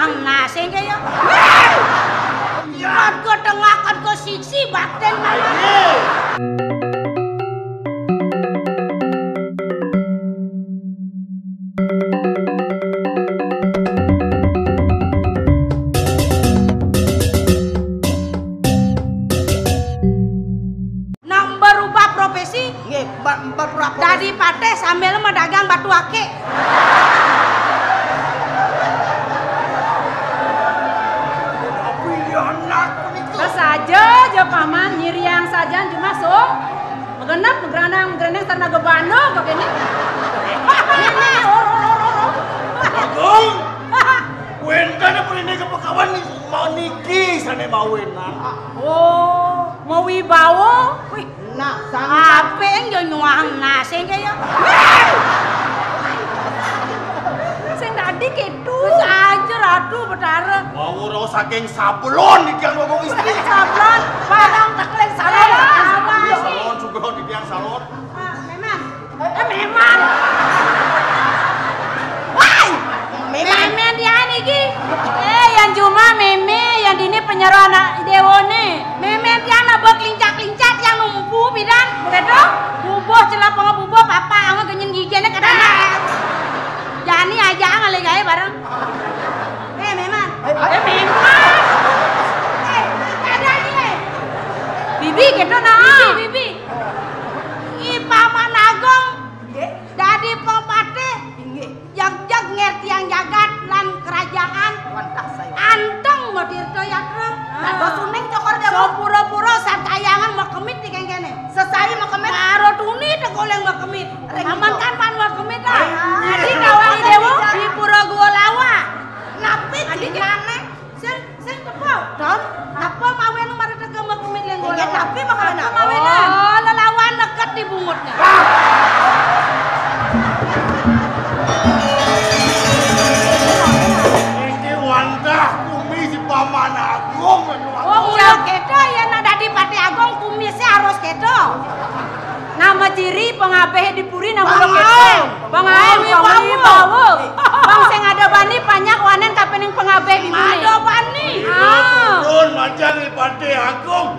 nyuang nasi kaya. Ya, kau tengahkan kau siksi bakten mana? Jadi pate sambil mendagang batu ake. Tapi anak itu. Saja aja paman nyiriang saja cuma sok. Megenap megeranang karena gebano kok ini. Agung. Wenda na pun ini kepakawan ni mau niki sana mau wena. Oh, mau wibawa. Wih, Nah, apa yang nyuang nasi kaya? sing tadi gitu. Saja ratu betara. Mau roh saking sablon niki yang ngomong istri. Sablon, barang tekleng salon. Salon juga di tiang salon. Memang. Memang. Wah, memang dia niki. Yang cuma meme yang dini penyeru anak dewone. Memang dia nak berkincak-kincak yang numpu bidan. Kedo, Bubuh celah pengebubuh papa ama genyen giginya kadang. Jani aja ngale gawe bareng. Memang. Memang. Ada ni. bibi kedo nah. Bibi. I paman Agong. Dadi pempate. Jag-jag ngerti yang jagat lan kerajaan. Anteng modirto yatra. Dados suning cokor dewa. Pura-pura sarkayangan mau kemit di kene. Sesai mau kemit. Karo tuni tegoleng mau kemit. Paman kan pan mau kemit ah. Jadi kawan dewa di pura gua lawa. Napi gimana? Sing tepo. Don, napa mawen mari tege mau kemit leng gua lawa. Napi makan apa? Oh, lelawan deket di bungutnya. Ini Wanda kumi si paman Agung. Oh, ulah kedo ya nada di Pati Agong kumisnya harus kedo. Nama ciri pengabeh di puri nama Bang kedo. Aeng. Bang Aeng, Bang Bang Wibawa. Wibawa. Bang sing ada bani banyak wanen kapening pengabeh di puri. Ada bani. Turun macam di Pati Agung.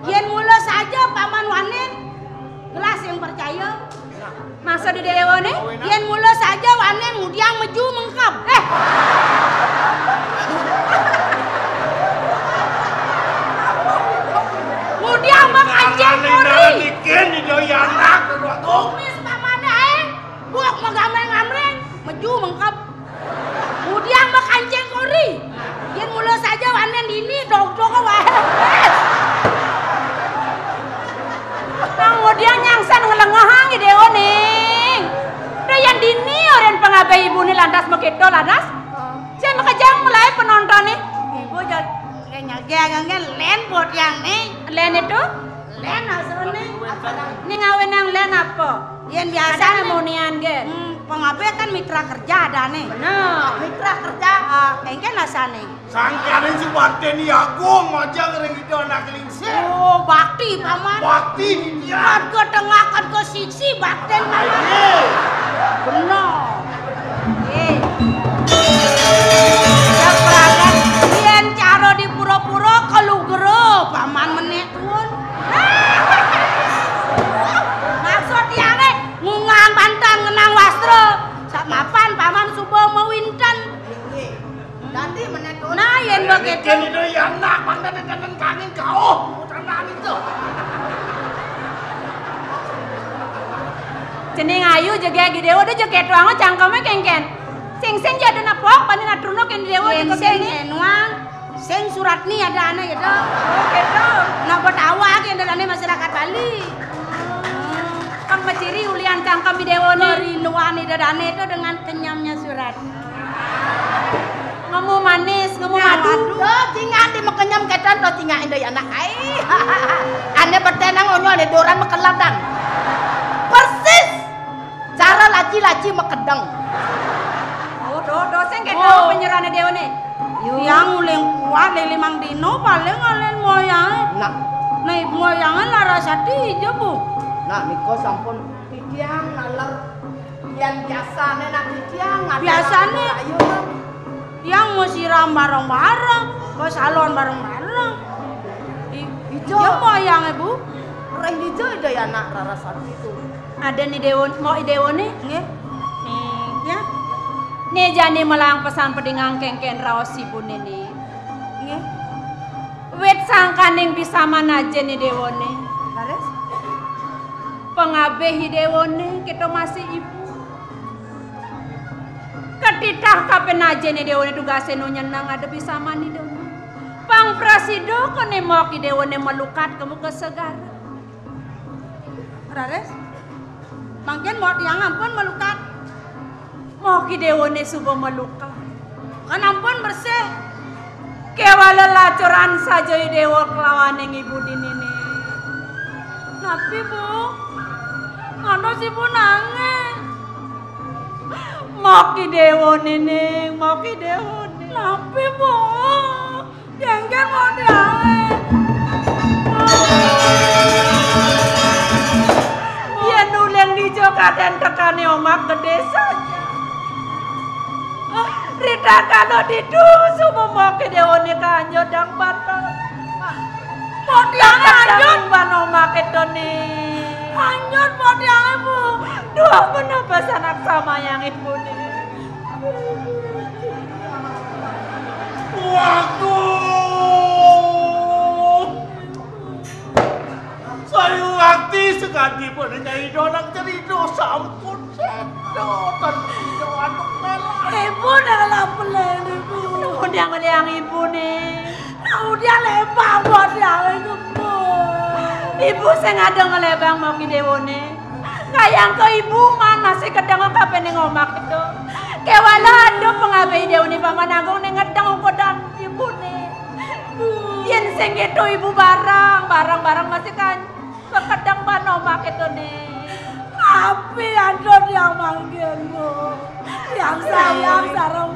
Yen mula saja paman wanen gelas yang percaya. Masa di dewa nih? Yen mula saja wanen mudiang meju mengkap. Mudiang mengancing kori. Bikin di doi anak Agung. Kumis paman aeng buak megamreng-gamreng meju mengkap. Mudiang mengancing kori. Yen mula saja wanen dini dog-dog wae. Kemudian nyangsan ngelengahang di dewa nih. Yang dini orang pengabeh ibu nih lantas begitu lantas. Saya makajang mulai penonton nih. Ibu kayaknya len buat yang nih. Len itu? Len asone. Ini ngawin yang len apa? Yen biasa Ada monian gen. pengabeh kan mitra kerja ada nih. Benar. Mitra kerja engken asane. Sangkarin si Pati Agung macam orang itu anak lingsir. Oh, bakti paman. Bakti dia. Ke tengah kan ke siksi bakten paman. Benar. Ya peragan yen cara di pura-pura kalugero paman meneh tuun. Maksud tiange ngungang bantan ngenang wastra. Sak mapan paman subuh mewinten. Dadi meneh tuun. Nah yen begitu. Bikin di doi anak bangda dan kangin kau. Tanah itu. Cening ayu jaga gidewo dia jaga tuang cangkeme kengken. Sing jadi napok pani natruno ken dewo Yen jaga sing kene. enuang sing surat ni ada ana gitu. Gitu. Nak betawa ke dalane masyarakat Bali. Kang maciri ulian cangkem di dewo nih. Kerinduan di dadane itu dengan kenyamnya surat. Ngemu manis, ngemu madu. Do cingan di mekenyam ketan do cingan deui anak ai. Ane bertenang onyo ane doran mekeladang. Persis cara laci-laci mekedeng. Do sing kedo Oh. penyerane dewo nih. Yang uling kuat le 5 dino paling alen moyang. Nah, Nih moyangan larasati aja bu. nah niko sampun titiang naler yang biasa nak titiang Biasane. ayo Yang musira makam bareng-bareng, ke salon bareng-bareng. Ijo. Ya moyang Ibu. Reng ijo ida ya anak Rarasati itu. Ada nih Dewon, mau Dewon nih? Nggih. Nih. Ya. Nih jani melang pesan pedingang kengken raos ibu nih. Nggih. Wet sangkaning bisa manajen nih Dewon nih. Laris. Pengabeh Dewon nih kita masih ibu. Ketitah kapen aja nih Dewon nih tugasnya nyenang ada bisa mani Dewon. Pang prasido kone mau ki Dewon nih melukat kamu ke segara. Laris. Mangken mau tiang ampun melukat. Mau ki Dewon nih subuh melukat. Kan ampun bersih. Kewala lacuran saja Dewa kelawan yang ibu dini nih. Tapi Bu, ngono si Bu nangis. Mau ki Dewa nih, mau ki Dewa nih. Tapi Bu, jengkel mau diangin. Ya nulen di joka dan tekani omak ke desa. Rita kalau didusu mau ki Dewa nih kanyo dang batal. Mau diangin anjut. Ban omak itu nih. Anjut mau diangin Bu. Dua kenapa anak sama yang ibu nih. Waduh. Saya waktu sekali pada nyai donang cerita sampun sedotan itu anak melah. Ibu dalam pelen Ibu. Udah ngeliang ibu nih. Udah lempar mau diangin Bu. Ibu sengaja ngelebang mau ki Dewo nih. Kayang ke ibu mana sih kedang kapan nih ngomak itu. Kewala ada pengabai Dewo nih paman agung nih ngedang kodan ibu nih. Yen sing itu ibu barang masih kan kekedang ban omak itu nih. Tapi ada yang manggil Bu. Yang sayang sarang